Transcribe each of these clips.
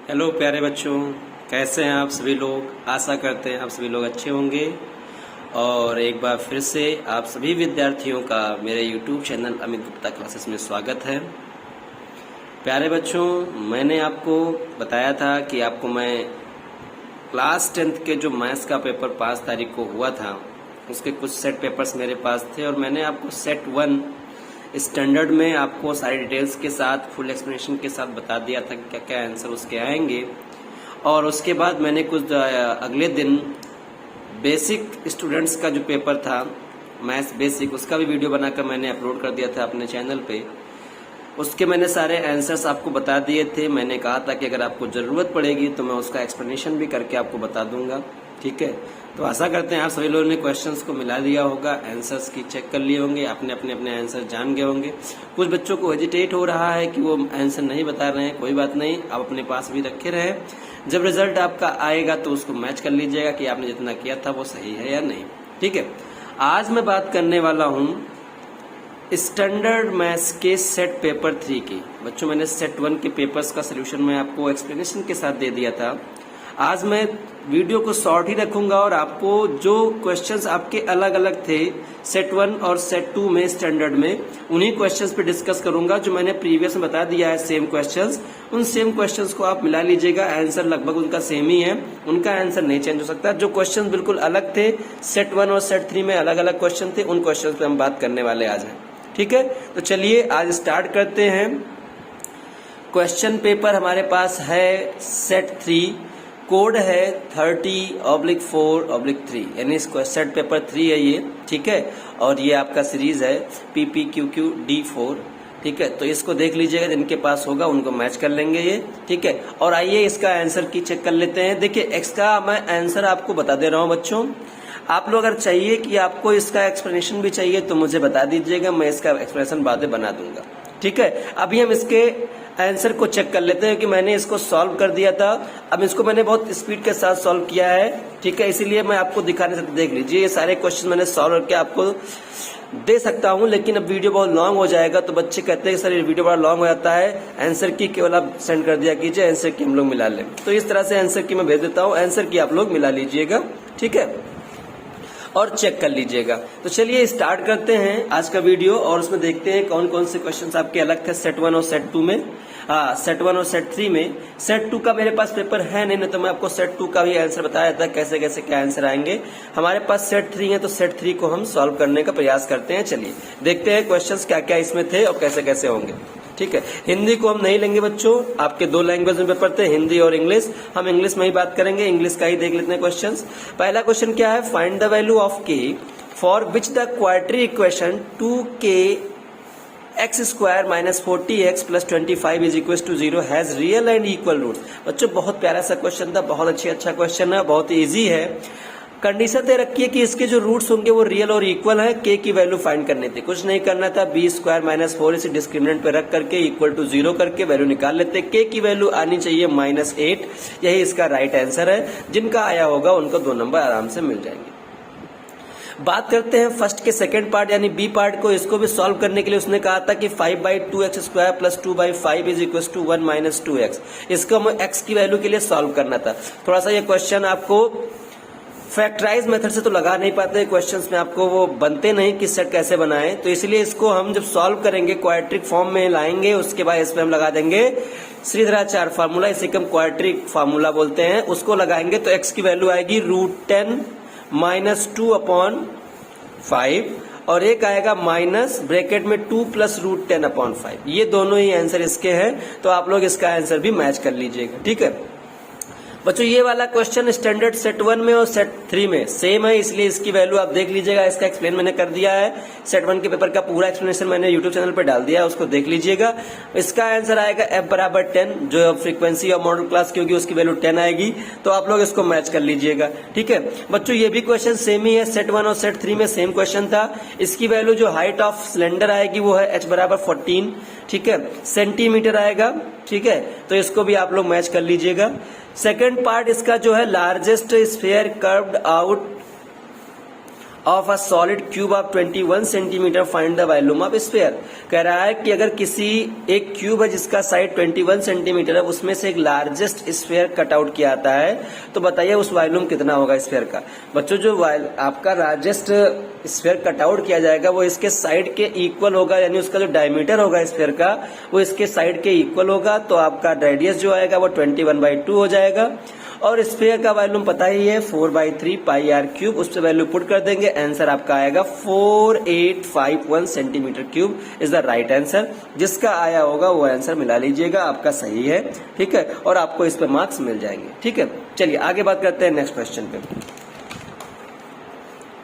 Hello प्यारे बच्चों, कैसे हैं आप सभी लोग। आशा करते हैं आप सभी लोग अच्छे होंगे। और एक बार फिर से आप सभी विद्यार्थियों का मेरे YouTube channel Amit Gupta classes में स्वागत है। प्यारे बच्चों, मैंने आपको बताया था कि आपको मैं क्लास 10th के जो मैथ्स का पेपर 5 तारीख को हुआ था उसके कुछ सेट पेपर्स मेरे पास थे और मैंने आपको सेट 1 स्टैंडर्ड में आपको सारी डिटेल्स के साथ फुल एक्सप्लेनेशन के साथ बता दिया था कि क्या क्या आंसर उसके आएंगे। और उसके बाद मैंने कुछ अगले दिन बेसिक स्टूडेंट्स का जो पेपर था मैथ्स बेसिक, उसका भी वीडियो बनाकर मैंने अपलोड कर दिया था अपने चैनल पे। उसके मैंने सारे आंसर्स आपको बता दिए थे। मैंने कहा था कि अगर आपको ज़रूरत पड़ेगी तो मैं उसका एक्सप्लेनेशन भी करके आपको बता दूंगा, ठीक है। तो आशा करते हैं आप सभी लोगों ने क्वेश्चंस को मिला दिया होगा, आंसर्स की चेक कर लिए होंगे, आपने अपने आंसर जान गए होंगे। कुछ बच्चों को हेजिटेट हो रहा है कि वो आंसर नहीं बता रहे हैं, कोई बात नहीं, आप अपने पास भी रखे रहे। जब रिजल्ट आपका आएगा तो उसको मैच कर लीजिएगा कि आपने जितना किया था वो सही है या नहीं, ठीक है। आज मैं बात करने वाला हूँ स्टैंडर्ड मैथ्स के सेट पेपर 3 की। बच्चों, मैंने सेट 1 के पेपर्स का सोल्यूशन मैं आपको एक्सप्लेनेशन के साथ दे दिया था। आज मैं वीडियो को शॉर्ट ही रखूंगा और आपको जो क्वेश्चंस आपके अलग अलग थे सेट 1 और सेट 2 में स्टैंडर्ड में, उन्हीं क्वेश्चंस पे डिस्कस करूंगा जो मैंने प्रीवियस में बता दिया है। सेम क्वेश्चंस, उन सेम क्वेश्चंस को आप मिला लीजिएगा, आंसर लगभग उनका सेम ही है, उनका आंसर नहीं चेंज हो सकता। जो क्वेश्चन बिल्कुल अलग थे सेट 1 और सेट 3 में, अलग अलग क्वेश्चन थे, उन क्वेश्चन पे हम बात करने वाले आज हैं, ठीक है। तो चलिए आज स्टार्ट करते हैं। क्वेश्चन पेपर हमारे पास है सेट 3, कोड है 30/4/3, यानी सेट पेपर 3 है ये, ठीक है। और ये आपका सीरीज है PPQQD4, ठीक है। तो इसको देख लीजिएगा, जिनके पास होगा उनको मैच कर लेंगे ये, ठीक है। और आइए इसका आंसर की चेक कर लेते हैं। देखिए एक्स का मैं आंसर आपको बता दे रहा हूँ बच्चों। आप लोग अगर चाहिए कि आपको इसका एक्सप्लेनेशन भी चाहिए तो मुझे बता दीजिएगा, मैं इसका एक्सप्लेनेशन बाद में बना दूंगा, ठीक है। अभी हम इसके आंसर को चेक कर लेते हैं कि मैंने इसको सॉल्व कर दिया था। अब इसको मैंने बहुत स्पीड के साथ सॉल्व किया है, ठीक है, इसीलिए मैं आपको दिखाने से देख लीजिए। ये सारे क्वेश्चन मैंने सॉल्व करके आपको दे सकता हूं, लेकिन अब वीडियो बहुत लॉन्ग हो जाएगा तो बच्चे कहते हैं सर ये वीडियो बड़ा लॉन्ग हो जाता है, आंसर की केवल आप सेंड कर दिया कीजिए, आंसर की हम लोग मिला लें। तो इस तरह से आंसर की मैं भेज देता हूँ, आंसर की आप लोग मिला लीजिएगा, ठीक है, और चेक कर लीजिएगा। तो चलिए स्टार्ट करते हैं आज का वीडियो और उसमें देखते हैं कौन कौन से क्वेश्चंस आपके अलग थे सेट 1 और सेट 2 में। सेट 1 और सेट 3 में। सेट 2 का मेरे पास पेपर है नहीं तो मैं आपको सेट 2 का भी आंसर बताया था कैसे कैसे क्या आंसर आएंगे। हमारे पास सेट 3 है तो सेट 3 को हम सॉल्व करने का प्रयास करते हैं। चलिए देखते हैं क्वेश्चंस क्या क्या इसमें थे और कैसे कैसे होंगे, ठीक है। हिंदी को हम नहीं लेंगे बच्चों, आपके 2 लैंग्वेज में पेपर थे, हिंदी और इंग्लिश। हम इंग्लिश में ही बात करेंगे, इंग्लिश का ही देख लेते हैं क्वेश्चंस। पहला क्वेश्चन क्या है, find the value of k for which the quadratic equation 2k x square minus 40x plus 25 is equal to 0 has real and equal roots. बच्चों बहुत प्यारा सा क्वेश्चन था, बहुत अच्छा क्वेश्चन है, बहुत इजी है। कंडीशन दे रखी है कि इसके जो रूट्स होंगे वो रियल और इक्वल है। के की वैल्यू फाइंड करनी थी, कुछ नहीं करना था, बी स्क्वायर माइनस 4 इसे डिस्क्रिमिनेंट पे रख करके इक्वल टू 0 करके वैल्यू निकाल लेते। के की वैल्यू आनी चाहिए -8, यही इसका राइट आंसर है। जिनका आया होगा उनको 2 नंबर आराम से मिल जाएंगे। बात करते हैं फर्स्ट के सेकंड पार्ट यानी बी पार्ट को। इसको भी सॉल्व करने के लिए उसने कहा था कि 5/2x square plus 2/5 is equal to 1 minus 2x। इसको हमें x की वैल्यू के लिए सॉल्व करना था। थोड़ा सा ये क्वेश्चन आपको फैक्टराइज मेथड से तो लगा नहीं पाते क्वेश्चंस में, आपको वो बनते नहीं कि सेट कैसे बनाएं, तो इसलिए इसको हम जब सॉल्व करेंगे क्वाड्रेटिक फॉर्म में लाएंगे, उसके बाद इसमें हम लगा देंगे श्रीधराचार्य फार्मूला, इसे हम क्वाड्रेटिक फार्मूला बोलते हैं, उसको लगाएंगे तो x की वैल्यू आएगी √10 -2/5 और एक आएगा माइनस ब्रैकेट में 2 प्लस √10/5। ये दोनों ही आंसर इसके हैं, तो आप लोग इसका आंसर भी मैच कर लीजिएगा, ठीक है बच्चों। ये वाला क्वेश्चन स्टैंडर्ड सेट 1 में और सेट 3 में सेम है, इसलिए इसकी वैल्यू आप देख लीजिएगा। इसका एक्सप्लेन मैंने कर दिया है, सेट 1 के पेपर का पूरा एक्सप्लेनेशन मैंने यूट्यूब चैनल पर डाल दिया है, उसको देख लीजिएगा। इसका आंसर आएगा f बराबर 10, जो फ्रीक्वेंसी ऑफ मॉडल क्लास की होगी उसकी वैल्यू 10 आएगी, तो आप लोग इसको मैच कर लीजिएगा, ठीक है बच्चों। ये भी क्वेश्चन सेम ही है, सेट 1 और सेट 3 में सेम क्वेश्चन था। इसकी वैल्यू जो हाइट ऑफ सिलेंडर आएगी वो है h बराबर 14, ठीक है, सेंटीमीटर आएगा, ठीक है, तो इसको भी आप लोग मैच कर लीजिएगा। सेकंड पार्ट इसका जो है largest sphere curved out of a solid cube of 21 centimetre find the volume of sphere. कह रहा है कि अगर किसी एक क्यूब है जिसका साइड 21 सेंटीमीटर है, उसमें से एक लार्जेस्ट स्फीयर कट आउट किया आता है, तो बताइए उस वॉल्यूम कितना होगा स्फीयर का। बच्चों जो आपका लार्जेस्ट स्फीयर कट आउट किया जाएगा वो इसके साइड के इक्वल होगा, यानी उसका जो डायमीटर होगा स्फीयर का वो इसके साइड के इक्वल होगा, तो आपका रेडियस जो आएगा वो 21/2 हो जाएगा। और स्फीयर का वॉल्यूम पता ही है 4/3 पाई आर क्यूब, उस पर वैल्यू पुट कर देंगे, आंसर आपका आएगा 4851 centimetre cube is the right answer. जिसका आया होगा वो आंसर मिला लीजिएगा, आपका सही है, ठीक है, और आपको इस पे मार्क्स मिल जाएंगे, ठीक है। चलिए आगे बात करते हैं नेक्स्ट क्वेश्चन पे।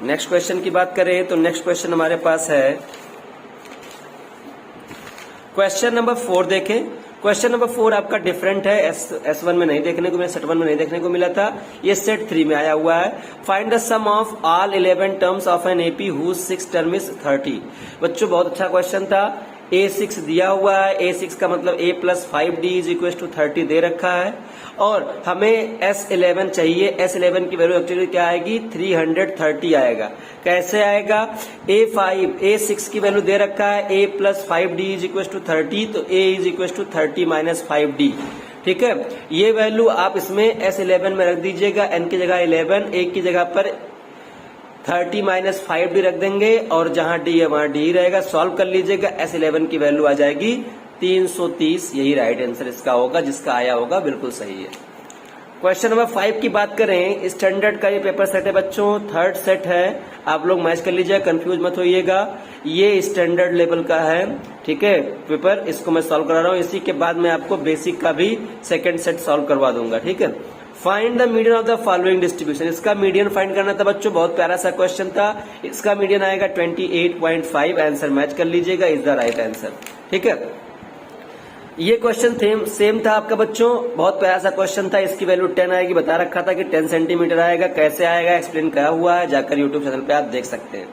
नेक्स्ट क्वेश्चन की बात करें तो नेक्स्ट क्वेश्चन हमारे पास है क्वेश्चन नंबर 4। देखें क्वेश्चन नंबर 4 आपका डिफरेंट है, S1 में नहीं देखने को मिला, सेट 1 में नहीं देखने को मिला था, ये सेट 3 में आया हुआ है। Find the sum of all 11 terms of an AP whose 6 term is 30। बच्चों बहुत अच्छा क्वेश्चन था। A6 दिया हुआ है, A6 का मतलब A + 5D = 30 दे रखा है, और हमें S11 चाहिए। S11 की वैल्यू एक्चुअली क्या आएगी, 330 आएगा। कैसे आएगा, A6 की वैल्यू दे रखा है A + 5D = 30, तो A = 30 - 5D, ठीक है। ये वैल्यू आप इसमें S11 में रख दीजिएगा, N की जगह 11, A की जगह पर 30 - 5D रख देंगे, और जहां D है वहां D रहेगा। सॉल्व कर लीजिएगा, S11 की वैल्यू आ जाएगी 330, यही राइट आंसर इसका होगा, जिसका आया होगा बिल्कुल सही है। क्वेश्चन नंबर 5 की बात करें, स्टैंडर्ड का ये पेपर सेट है बच्चों, 3rd सेट है, आप लोग मैच कर लीजिएगा, कंफ्यूज मत होइएगा। ये स्टैंडर्ड लेवल का है, ठीक है, पेपर, इसको मैं सॉल्व करा रहा हूँ। इसी के बाद मैं आपको बेसिक का भी 2nd सेट सॉल्व करवा दूंगा, ठीक है। Find the median of the following distribution, इसका मीडियन फाइंड करना था बच्चों, बहुत प्यारा सा क्वेश्चन था। इसका मीडियन आएगा 28.5, आंसर मैच कर लीजिएगा, इज द राइट आंसर, ठीक है। ये क्वेश्चन सेम था आपका बच्चों, बहुत प्यारा सा क्वेश्चन था। इसकी वैल्यू 10 आएगी, बता रखा था कि 10 सेंटीमीटर आएगा। कैसे आएगा एक्सप्लेन किया हुआ है, जाकर यूट्यूब चैनल पे आप देख सकते हैं।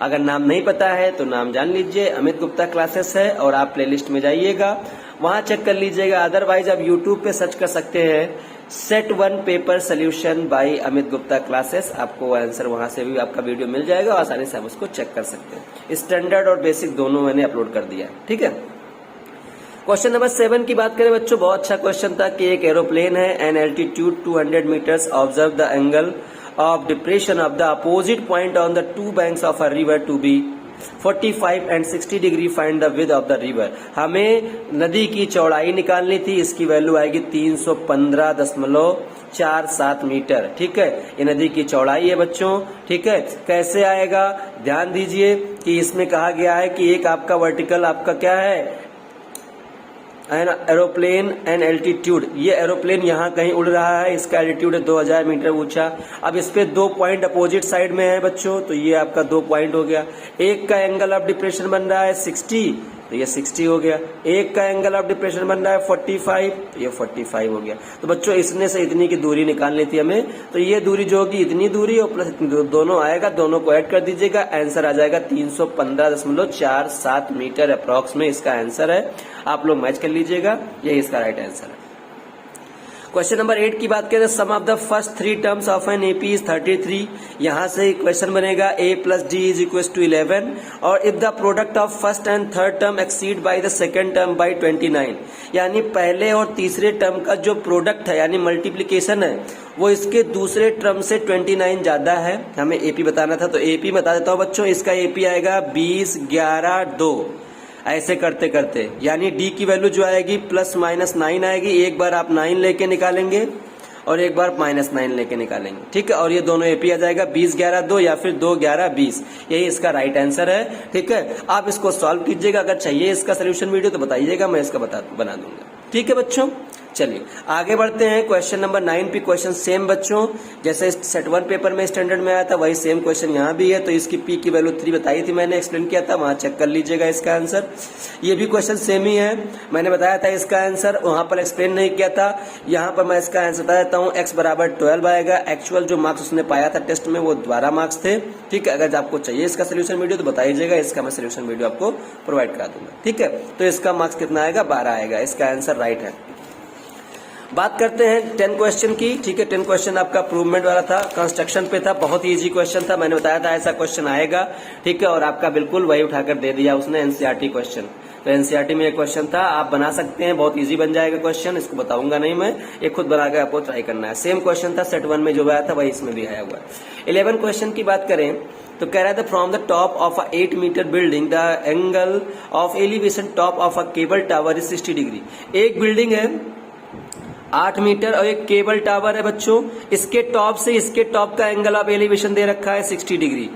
अगर नाम नहीं पता है तो नाम जान लीजिए, अमित गुप्ता क्लासेस है, और आप प्लेलिस्ट में जाइएगा, वहां चेक कर लीजिएगा। अदरवाइज आप यूट्यूब पे सर्च कर सकते हैं set 1 paper solution bye Amit Gupta classes, आपको आंसर वहां से भी आपका वीडियो मिल जाएगा, आसानी से आप उसको चेक कर सकते हैं। स्टैंडर्ड और बेसिक दोनों मैंने अपलोड कर दिया, ठीक है। क्वेश्चन नंबर 7 की बात करें बच्चों, बहुत अच्छा क्वेश्चन था कि एक एरोप्लेन है, an altitude 200 meters, observe the angle of depression of the opposite point on the 2 banks of a river to be 45 and 60 degree, find the width of the river. हमें नदी की चौड़ाई निकालनी थी, इसकी वैल्यू आएगी 315.47 मीटर, ठीक है। ये नदी की चौड़ाई है बच्चों, ठीक है। कैसे आएगा, ध्यान दीजिए कि इसमें कहा गया है कि एक आपका वर्टिकल आपका क्या है, एरोप्लेन एंड एल्टीट्यूड, ये एरोप्लेन यहाँ कहीं उड़ रहा है, इसका एल्टीट्यूड है 2000 मीटर ऊंचा। अब इस पे 2 पॉइंट अपोजिट साइड में है बच्चों, तो ये आपका 2 पॉइंट हो गया। एक का एंगल ऑफ डिप्रेशन बन रहा है 60, तो ये 60 हो गया। एक का एंगल ऑफ डिप्रेशन बन रहा है 45, तो ये 45 हो गया। तो बच्चों इसने से इतनी की दूरी निकालनी थी हमें, तो ये दूरी जो होगी इतनी दूरी और प्लस दोनों आएगा, दोनों को ऐड कर दीजिएगा, आंसर आ जाएगा 315.47 मीटर अप्रॉक्स में इसका आंसर है। आप लोग मैच कर लीजिएगा, यही इसका राइट आंसर है। क्वेश्चन नंबर 8 की बात करें, sum of the first 3 terms of an AP is 33। यहां से क्वेश्चन बनेगा A + D = 11, और if the product of first and third term exceed by the second term by 29, यानी पहले और तीसरे टर्म का जो प्रोडक्ट है यानी मल्टीप्लीकेशन है वो इसके दूसरे टर्म से 29 ज्यादा है। हमें एपी बताना था, तो एपी बता देता हूं बच्चों, इसका एपी आएगा 20, 11, 2, ऐसे करते करते, यानी डी की वैल्यू जो आएगी +-9 आएगी। एक बार आप 9 लेके निकालेंगे और एक बार -9 लेके निकालेंगे, ठीक है। और ये दोनों एपी आ जाएगा 20, 11, 2 या फिर 2, 11, 20, यही इसका राइट आंसर है, ठीक है। आप इसको सॉल्व कीजिएगा, अगर चाहिए इसका सोल्यूशन वीडियो तो बताइएगा, मैं इसका बना दूंगा, ठीक है बच्चों। चलिए आगे बढ़ते हैं। क्वेश्चन नंबर 9 पे क्वेश्चन सेम बच्चों, जैसे सेट 1 पेपर में स्टैंडर्ड में आया था वही सेम क्वेश्चन यहाँ भी है। तो इसकी पी की वैल्यू 3 बताई थी, मैंने एक्सप्लेन किया था, वहां चेक कर लीजिएगा इसका आंसर। ये भी क्वेश्चन सेम ही है, मैंने बताया था इसका आंसर, वहां पर एक्सप्लेन नहीं किया था। यहाँ पर मैं इसका आंसर बता देता हूँ, x = 12 आएगा। एक्चुअल जो मार्क्स उसने पाया था टेस्ट में वो 12 मार्क्स थे, ठीक है। अगर आपको चाहिए इसका सोल्यूशन वीडियो तो बताइएगा, इसका मैं सोल्यूशन वीडियो आपको प्रोवाइड करा दूंगा, ठीक है। तो इसका मार्क्स कितना आएगा, 12 आएगा, इसका आंसर राइट है। बात करते हैं 10 क्वेश्चन की। ठीक है, 10 क्वेश्चन आपका प्रूवमेंट वाला था, कंस्ट्रक्शन पे था, बहुत ही इजी क्वेश्चन था, मैंने बताया था ऐसा क्वेश्चन आएगा। ठीक है, और आपका बिल्कुल वही उठाकर दे दिया उसने, एनसीईआरटी क्वेश्चन। तो एनसीईआरटी में एक क्वेश्चन था, आप बना सकते हैं, बहुत इजी बन जाएगा क्वेश्चन, इसको बताऊंगा नहीं मैं, ये खुद बना के आपको ट्राई करना है। सेम क्वेश्चन था सेट 1 में जो आया था वही इसमें भी आया हुआ है। 11 क्वेश्चन की बात करें तो कह रहा था from the top of a 8 meter building the angle of elevation top of a cable tower is 60 degree. एक बिल्डिंग है 8 मीटर और एक केबल टावर है बच्चों, इसके टॉप से इसके टॉप का एंगल ऑफ एलिवेशन दे रखा है 60 डिग्री।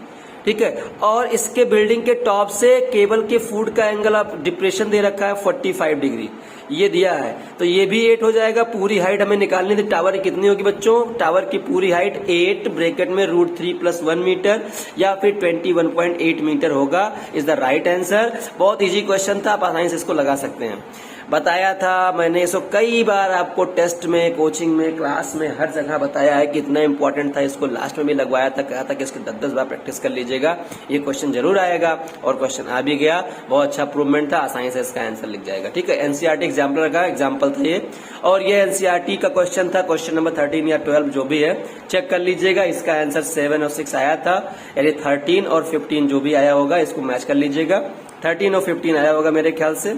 ठीक है, और इसके बिल्डिंग के टॉप से केबल के फुट का एंगल ऑफ डिप्रेशन दे रखा है 45 डिग्री, ये दिया है। तो ये भी 8 हो जाएगा। पूरी हाइट हमें निकालनी थी, टावर की कितनी होगी बच्चों, टावर की पूरी हाइट 8 ब्रैकेट में √3 + 1 मीटर या फिर 21.8 मीटर होगा, इज द राइट आंसर। बहुत इजी क्वेश्चन था, आप आसानी से इसको लगा सकते हैं। बताया था मैंने इसको कई बार आपको, टेस्ट में, कोचिंग में, क्लास में, हर जगह बताया है कि इतना इंपॉर्टेंट था। इसको लास्ट में भी लगवाया था, कहा था कि इसको 10-10 बार प्रैक्टिस कर लीजिएगा, ये क्वेश्चन जरूर आएगा, और क्वेश्चन आ भी गया। बहुत अच्छा प्रूवमेंट था, आसानी से इसका आंसर लिख जाएगा। ठीक है, एनसीईआरटी एग्जाम्पल का एग्जाम्पल था ये, और ये एनसीईआरटी का क्वेश्चन था, क्वेश्चन नंबर 13 या 12 जो भी है, चेक कर लीजिएगा। इसका आंसर 7 और 6 आया था, यानी 13 और 15 जो भी आया होगा इसको मैच कर लीजिएगा। 13 और 15 आया होगा मेरे ख्याल से।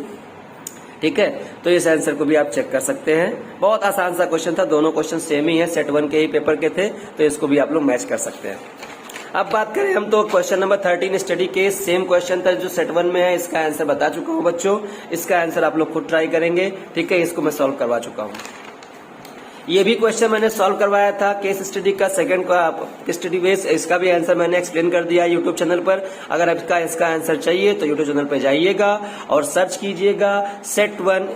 ठीक है, तो इस आंसर को भी आप चेक कर सकते हैं। बहुत आसान सा क्वेश्चन था, दोनों क्वेश्चन सेम ही है, सेट 1 के ही पेपर के थे, तो इसको भी आप लोग मैच कर सकते हैं। अब बात करें हम तो question number 13 study case, same question था जो सेट 1 में है, इसका आंसर बता चुका हूं बच्चों, इसका आंसर आप लोग खुद ट्राई करेंगे। ठीक है, इसको मैं सॉल्व करवा चुका हूं। ये भी क्वेश्चन मैंने सॉल्व करवाया था केस स्टडी का, सेकंड का स्टडी बेस, इसका भी आंसर मैंने एक्सप्लेन कर दिया यूट्यूब चैनल पर। अगर आपका इसका आंसर चाहिए तो यूट्यूब चैनल पर जाइएगा और सर्च कीजिएगा set 1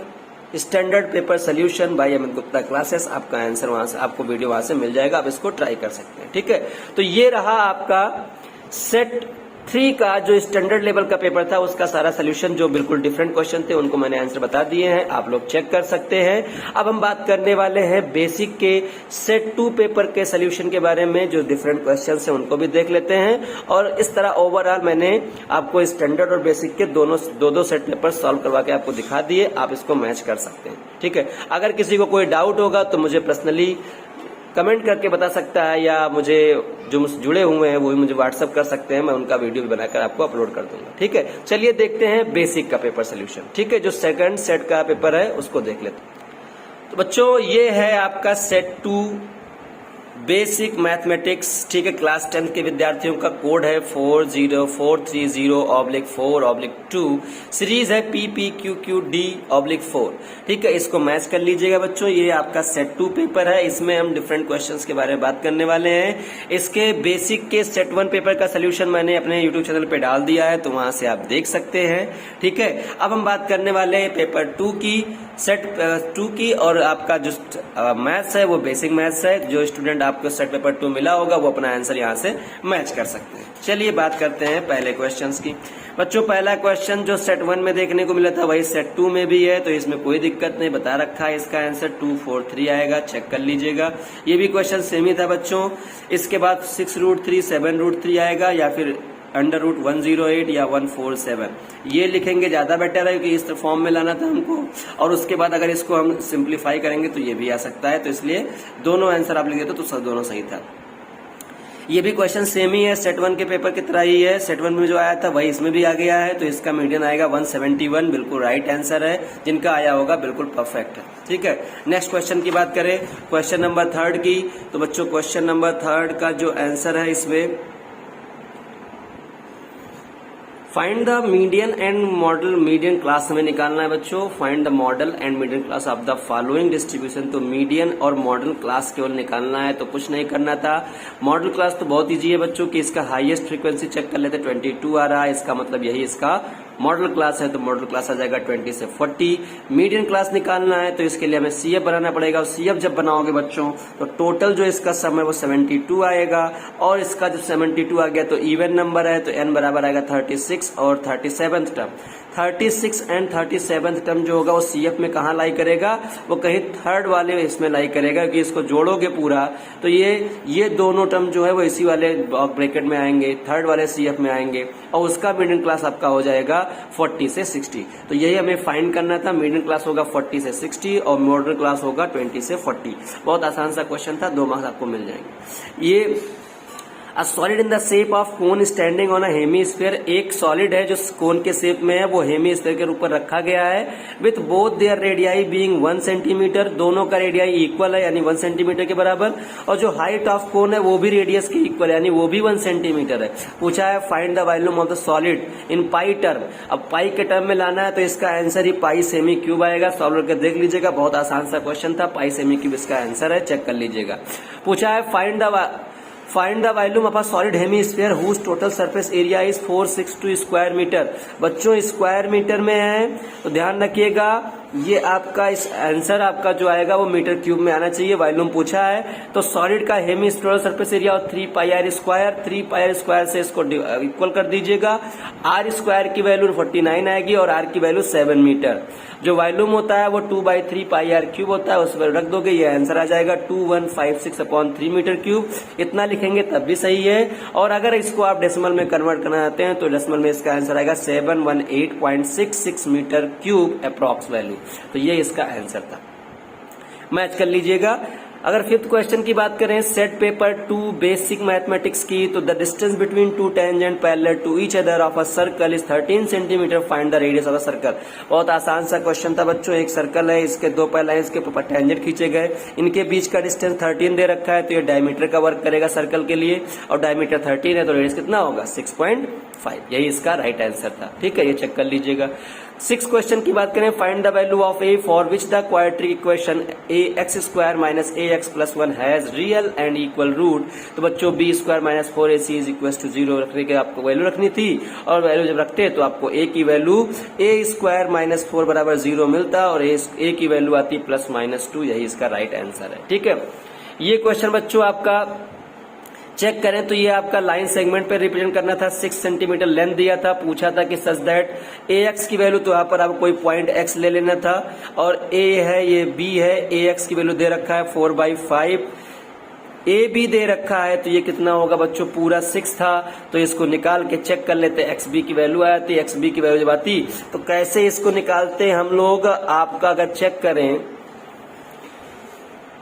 standard paper solution bye Amit Gupta classes, आपका आंसर वहां से, आपको वीडियो वहां से मिल जाएगा, आप इसको ट्राई कर सकते हैं। ठीक है, तो ये रहा आपका सेट 3 का जो स्टैंडर्ड लेवल का पेपर था, उसका सारा सोल्यूशन, जो बिल्कुल डिफरेंट क्वेश्चन थे उनको मैंने आंसर बता दिए हैं, आप लोग चेक कर सकते हैं। अब हम बात करने वाले हैं बेसिक के सेट 2 पेपर के सोल्यूशन के बारे में, जो डिफरेंट क्वेश्चन है उनको भी देख लेते हैं। और इस तरह ओवरऑल मैंने आपको स्टैंडर्ड और बेसिक के दोनों दो सेट पेपर सॉल्व करवा के आपको दिखा दिए, आप इसको मैच कर सकते हैं। ठीक है, अगर किसी को कोई डाउट होगा तो मुझे पर्सनली कमेंट करके बता सकता है, या मुझे जो मुझसे जुड़े हुए हैं वो भी मुझे व्हाट्सअप कर सकते हैं, मैं उनका वीडियो भी बनाकर आपको अपलोड कर दूंगा। ठीक है, चलिए देखते हैं बेसिक का पेपर सोल्यूशन। ठीक है, जो सेकंड सेट का पेपर है उसको देख लेते हैं। तो बच्चों ये है आपका सेट 2 बेसिक मैथमेटिक्स। ठीक है, क्लास 10 के विद्यार्थियों का कोड है 40430/4/2, सीरीज है PPQQD/4। ठीक है, इसको मैच कर लीजिएगा बच्चों। ये आपका सेट 2 पेपर है, इसमें हम डिफरेंट क्वेश्चंस के बारे में बात करने वाले हैं। इसके बेसिक के सेट 1 पेपर का सोल्यूशन मैंने अपने यूट्यूब चैनल पे डाल दिया है, तो वहां से आप देख सकते हैं। ठीक है, अब हम बात करने वाले हैं पेपर 2 की, सेट 2 की, और आपका जो मैथ्स है वो बेसिक मैथ्स है। जो स्टूडेंट आपको सेट पेपर 2 मिला होगा वो अपना आंसर यहाँ से मैच कर सकते हैं। चलिए बात करते हैं पहले क्वेश्चंस की। बच्चों पहला क्वेश्चन जो सेट 1 में देखने को मिला था वही सेट 2 में भी है, तो इसमें कोई दिक्कत नहीं, बता रखा है इसका आंसर 243 आएगा, चेक कर लीजिएगा। ये भी क्वेश्चन सेम ही था बच्चों। इसके बाद 6√3 7√3 आएगा, या फिर √108 या 147, ये लिखेंगे ज्यादा बेटर है, क्योंकि इस फॉर्म में लाना था हमको। और उसके बाद अगर इसको हम सिंप्लीफाई करेंगे तो ये भी आ सकता है, तो इसलिए दोनों आंसर आप लिख देते तो दोनों सही था। ये भी क्वेश्चन सेम ही है, सेट 1 के पेपर की तरह ही है, सेट 1 में जो आया था वही इसमें भी आ गया है, तो इसका मीडियन आएगा 171, बिल्कुल राइट आंसर है। जिनका आया होगा बिल्कुल परफेक्ट है। ठीक है, नेक्स्ट क्वेश्चन की बात करें, क्वेश्चन नंबर 3 की, तो बच्चों क्वेश्चन नंबर 3 का जो आंसर है इसमें find the median and model, median class हमें निकालना है बच्चों। Find the model and median class of the following distribution, तो मीडियन और मॉडल क्लास केवल निकालना है, तो कुछ नहीं करना था। मॉडल क्लास तो बहुत इजी है बच्चों कि इसका हाईएस्ट फ्रीक्वेंसी चेक कर लेते, 22 आ रहा है, इसका मतलब यही इसका मॉडल क्लास है, तो मॉडल क्लास आ जाएगा 20 से 40। मीडियन क्लास निकालना है तो इसके लिए हमें CF बनाना पड़ेगा, और CF जब बनाओगे बच्चों तो टोटल जो इसका सम है वो 72 आएगा, और इसका जो 72 आ गया तो इवन नंबर है, तो n बराबर आएगा 36 और 37 टर्म। 36 एंड 37 टर्म जो होगा वो CF में कहाँ लाई करेगा, वो कहीं थर्ड वाले इसमें लाई करेगा कि इसको जोड़ोगे पूरा तो ये दोनों टर्म जो है वो इसी वाले ब्रैकेट में आएंगे, थर्ड वाले CF में आएंगे और उसका मिडिल क्लास आपका हो जाएगा 40 से 60। तो यही हमें फाइंड करना था। मिडिल क्लास होगा 40 से 60 और मॉडल क्लास होगा 20 से 40। बहुत आसान सा क्वेश्चन था, 2 मार्क्स आपको मिल जाएंगे। ये A solid in the shape of cone standing on a hemisphere, एक सॉलिड है जो कोन के शेप में है, वो हेमीस्फीयर के ऊपर रखा गया है। With both there radii being 1 centimetre, दोनों का रेडियाई इक्वल है यानी 1 सेंटीमीटर के बराबर, और जो हाइट ऑफ कोन है वो भी रेडियस के इक्वल है यानी वो भी 1 सेंटीमीटर है। पूछा है find the volume of the solid in pi term. अब पाई के टर्म में लाना है तो इसका आंसर ही पाई सेमी क्यूब आएगा। सॉल्व करके देख लीजिएगा, बहुत आसान सा क्वेश्चन था। पाई सेमी क्यूब इसका आंसर है, चेक कर लीजिएगा। पूछा है find the volume of a solid hemisphere whose total surface area is 462 square meter. बच्चों स्क्वायर मीटर में है तो ध्यान रखिएगा, ये आपका इस आंसर आपका जो आएगा वो मीटर क्यूब में आना चाहिए। वॉल्यूम पूछा है तो सॉलिड का हेमीस्फीयर सरफेस एरिया और 3 pi R square, 3 pi R square से इसको इक्वल कर दीजिएगा। आर स्क्वायर की वैल्यू 49 आएगी और आर की वैल्यू 7 मीटर। जो वॉल्यूम होता है वो 2/3 पाई आर क्यूब होता है, उस पर रख दोगे, ये आंसर आ जाएगा 2156/3 मीटर क्यूब। इतना लिखेंगे तब भी सही है। और अगर इसको आप डेसिमल में कन्वर्ट करना चाहते हैं तो डेसिमल में इसका आंसर आएगा 718.66 मीटर क्यूब अप्रॉक्स वैल्यू। तो ये इसका आंसर था, मैच कर लीजिएगा। अगर फिफ्थ क्वेश्चन की बात करें सेट पेपर 2 बेसिक मैथमेटिक्स की, तो the distance between 2 tangent parallel to each other of a circle is 13 centimeter, find the radius of a circle. बहुत आसान सा क्वेश्चन था बच्चों। एक सर्कल है, इसके 2 लाइंस के ऊपर टेंजेंट खींचे गए, इनके बीच का डिस्टेंस 13 दे रखा है, तो ये डायमीटर का वर्क करेगा सर्कल के लिए, और डायमीटर 13 है तो रेडियस कितना होगा 6.5। यही इसका राइट आंसर था। ठीक है, ये चेक कर लीजिएगा। 6 क्वेश्चन की बात करें, find the value of a for which the quadratic equation ax² minus ax + 1 has real and equal root. तो बच्चों b² minus 4ac is equal to 0 रखने के आपको वैल्यू रखनी थी, और वैल्यू जब रखते तो आपको a की वैल्यू a² माइनस 4 बराबर 0 मिलता और a की वैल्यू आती +-2। यही इसका राइट आंसर है। ठीक है, ये क्वेश्चन बच्चों आपका चेक करें तो ये आपका लाइन सेगमेंट पे रिप्रेजेंट करना था। 6 सेंटीमीटर लेंथ दिया था, पूछा था कि सच दैट ax की वैल्यू, तो यहाँ पर आपको कोई पॉइंट x ले लेना था, और a है ये b है, ax की वैल्यू दे रखा है 4/5, a b दे रखा है, तो ये कितना होगा बच्चों पूरा 6 था। तो इसको निकाल के चेक कर लेते, xb की वैल्यू आती, xb की वैल्यू जब आती तो कैसे इसको निकालते हम लोग। आपका अगर चेक करें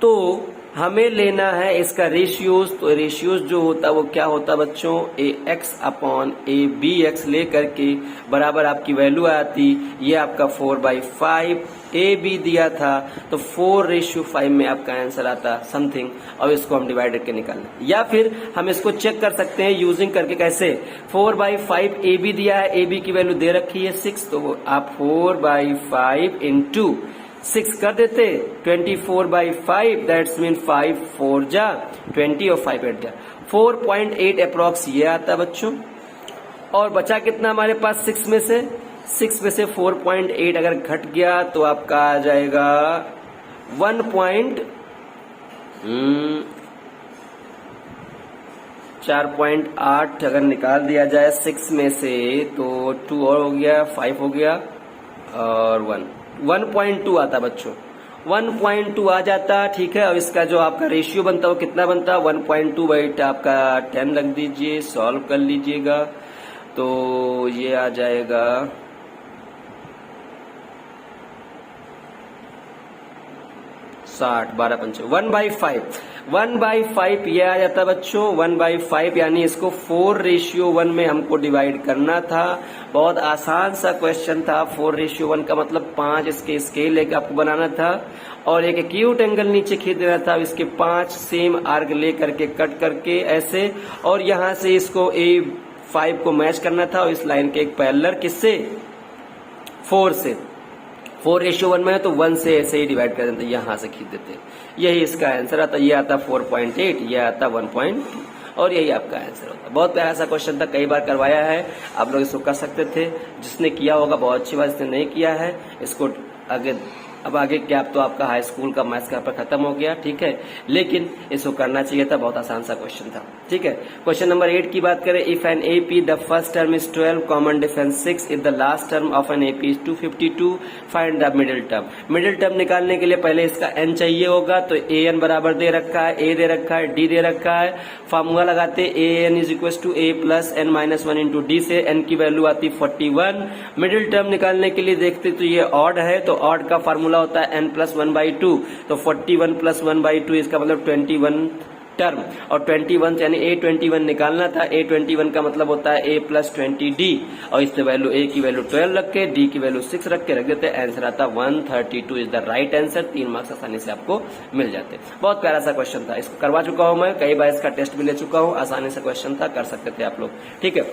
तो हमें लेना है इसका रेशियोज। तो रेशियोज जो होता है वो क्या होता बच्चों, ax/abx ले करके बराबर आपकी वैल्यू आती, ये आपका 4/5, a b दिया था तो 4:5 में आपका आंसर आता समथिंग। और इसको हम डिवाइड करके निकालना, या फिर हम इसको चेक कर सकते हैं यूजिंग करके। कैसे, 4/5 a b दिया है, a b की वैल्यू दे रखी है 6, तो आप 4/5 इंटू 6 कर देते, 24/5, दैट्स मीन 5 4 जा 20 और 5 8 जा 4.8 अप्रॉक्स ये आता बच्चों। और बचा कितना हमारे पास 6 में से 4.8 अगर घट गया तो आपका आ जाएगा 4.8 अगर निकाल दिया जाए 6 में से तो 2 और हो गया, 5 हो गया और 1.2 आता बच्चों, 1.2 आ जाता। ठीक है, और इसका जो आपका रेशियो बनता है वो कितना बनता है 1.2 आपका 10 रख दीजिए, सॉल्व कर लीजिएगा तो ये आ जाएगा 60, 12 पंच 1/5 ये आ जाता बच्चों 1/5, यानी इसको 4:1 में हमको डिवाइड करना था। बहुत आसान सा क्वेश्चन था। 4:1 का मतलब 5 इसके स्केल लेकर आपको बनाना था, और एक एक्यूट एंगल नीचे खींच देना था, इसके 5 सेम आर्क ले करके कट करके ऐसे, और यहां से इसको A5 को मैच करना था, और इस लाइन के एक पैरेलल किससे 4 से, 4:1 में है तो 1 से ऐसे ही डिवाइड कर देते, यहां से खींच देते। यही इसका आंसर आता। ये आता 4.8, ये आता 1.2, और यही आपका आंसर होता। बहुत प्यारा सा क्वेश्चन था, कई बार करवाया है, आप लोग इसको कर सकते थे। जिसने किया होगा बहुत अच्छी बात, जिसने नहीं किया है इसको आगे अब आगे क्या, अब तो आपका हाई स्कूल का मैथ्स का पेपर खत्म हो गया, ठीक है, लेकिन इसको करना चाहिए था, बहुत आसान सा क्वेश्चन था, ठीक है। क्वेश्चन नंबर 8 की बात करें, if an AP the first term is 12, common difference 6, if the last term of an AP is 252, find the middle term. Middle term निकालने के लिए पहले इसका एन चाहिए होगा, तो ए एन बराबर दे रखा है, ए दे रखा है, डी दे रखा है, फार्मूला लगाते a n is equal to a plus n minus 1 into d से एन की वैल्यू आती 41। मिडिल टर्म निकालने के लिए देखते तो ये ऑड है, तो ऑड का फार्मूला होता है एन प्लस 1/2, तो 41 प्लस 1/2 इसका मतलब 21 टर्म, और 21 यानी A21 निकालना था, A21 का मतलब होता है A प्लस 20D, और इससे वैल्यू A की वैल्यू 12 रख के D की वैल्यू 6 रख के रख देते हैं, आंसर आता 132 is the right answer. 3 marks आसानी से आपको मिल जाते। बहुत प्यारा सा क्वेश्चन था, इसको करवा चुका हूं मैं, कई बार इसका टेस्ट भी ले चुका हूं, आसानी से क्वेश्चन था, कर सकते थे आप लोग, ठीक है।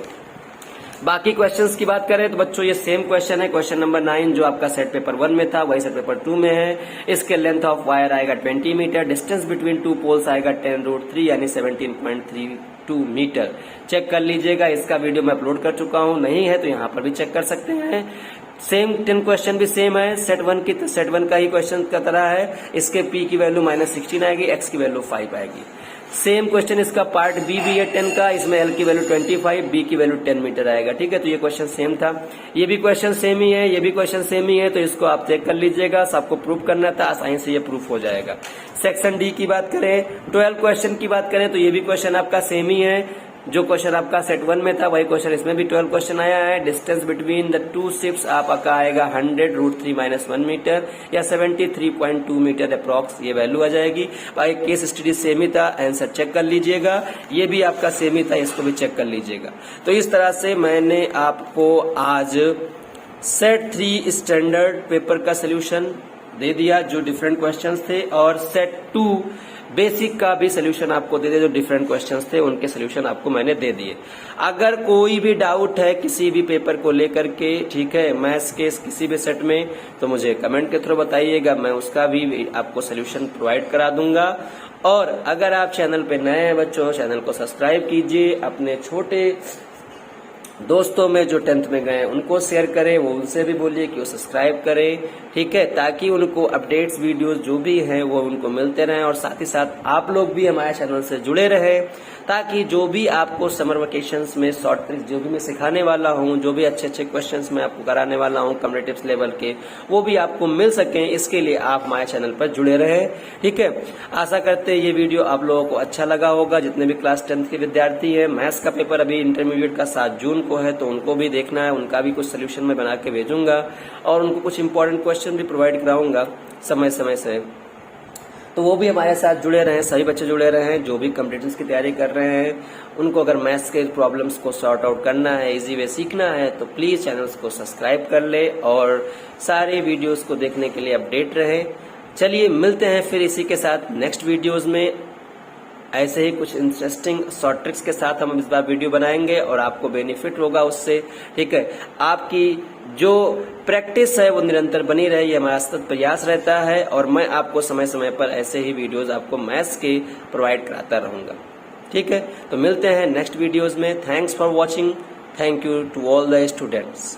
बाकी क्वेश्चंस की बात करें तो बच्चों ये सेम क्वेश्चन है, क्वेश्चन नंबर 9 जो आपका सेट पेपर 1 में था वही सेट पेपर 2 में है। इसके लेंथ ऑफ वायर आएगा 20 meter, distance between two poles आएगा 10√3 यानी 17.32 मीटर। चेक कर लीजिएगा, इसका वीडियो मैं अपलोड कर चुका हूं, नहीं है तो यहाँ पर भी चेक कर सकते हैं। सेम 10 क्वेश्चन भी सेम है, सेट 1 की, सेट 1 का ही क्वेश्चन का तरह है। इसके P की वैल्यू -16 आएगी, X की वैल्यू 5 आएगी। सेम क्वेश्चन इसका पार्ट बी भी है 10 का, इसमें L की वैल्यू 25, B की वैल्यू 10 मीटर आएगा, ठीक है। तो ये क्वेश्चन सेम था, ये भी क्वेश्चन सेम ही है, ये भी क्वेश्चन सेम ही है, तो इसको आप चेक कर लीजिएगा। सबको प्रूफ करना था, आसानी से ये प्रूफ हो जाएगा। सेक्शन डी की बात करें, 12 क्वेश्चन की बात करें तो ये भी क्वेश्चन आपका सेम ही है, जो क्वेश्चन आपका सेट 1 में था वही क्वेश्चन इसमें भी 12 क्वेश्चन आया है। Distance between the two ships आपका आएगा 100√3 - 1 मीटर या 73.2 मीटर अप्रॉक्स, ये वैल्यू आ जाएगी। भाई केस स्टडी सेम ही था, आंसर चेक कर लीजिएगा, ये भी आपका सेम ही था, इसको भी चेक कर लीजिएगा। तो इस तरह से मैंने आपको आज सेट 3 स्टैंडर्ड पेपर का सोल्यूशन दे दिया जो डिफरेंट क्वेश्चंस थे, और सेट 2 बेसिक का भी सोल्यूशन आपको दे दिया, जो डिफरेंट क्वेश्चंस थे उनके सोल्यूशन आपको मैंने दे दिए। अगर कोई भी डाउट है किसी भी पेपर को लेकर के, ठीक है, मैथ्स के किसी भी सेट में, तो मुझे कमेंट के थ्रू बताइएगा, मैं उसका भी आपको सोल्यूशन प्रोवाइड करा दूंगा। और अगर आप चैनल पे नए हैं बच्चों, चैनल को सब्सक्राइब कीजिए, अपने छोटे दोस्तों में जो 10th में गए उनको शेयर करें, वो उनसे भी बोलिए कि वो सब्सक्राइब करें, ठीक है, ताकि उनको अपडेट्स वीडियोस जो भी हैं वो उनको मिलते रहें, और साथ ही साथ आप लोग भी हमारे चैनल से जुड़े रहें, ताकि जो भी आपको समर वेकेशंस में शॉर्ट ट्रिक्स जो भी मैं सिखाने वाला हूं, जो भी अच्छे अच्छे क्वेश्चंस मैं आपको कराने वाला हूं कॉम्पिटिटिव लेवल के, वो भी आपको मिल सकें, इसके लिए आप हमारे चैनल पर जुड़े रहें, ठीक है। आशा करते हैं ये वीडियो आप लोगों को अच्छा लगा होगा। जितने भी क्लास 10th के विद्यार्थी हैं, मैथ्स का पेपर अभी इंटरमीडिएट का 7 जून को है, तो उनको भी देखना है, उनका भी कुछ सोल्यूशन मैं बना के भेजूंगा, और उनको कुछ इंपॉर्टेंट क्वेश्चन भी प्रोवाइड कराऊंगा समय समय से, तो वो भी हमारे साथ जुड़े रहें। सभी बच्चे जुड़े रहें जो भी कॉम्पिटिशन्स की तैयारी कर रहे हैं, उनको अगर मैथ्स के प्रॉब्लम्स को सॉर्ट आउट करना है, इजी वे सीखना है, तो प्लीज चैनल्स को सब्सक्राइब कर ले और सारे वीडियोस को देखने के लिए अपडेट रहें। चलिए मिलते हैं फिर इसी के साथ नेक्स्ट वीडियोस में, ऐसे ही कुछ इंटरेस्टिंग शॉर्ट ट्रिक्स के साथ हम इस बार वीडियो बनाएंगे और आपको बेनिफिट होगा उससे, ठीक है। आपकी जो प्रैक्टिस है वो निरंतर बनी रहे, ये हमारा सतत प्रयास रहता है, और मैं आपको समय समय पर ऐसे ही वीडियोस आपको मैथ्स के प्रोवाइड कराता रहूंगा, ठीक है। तो मिलते हैं नेक्स्ट वीडियोस में। Thanks for watching, thank you to all the students.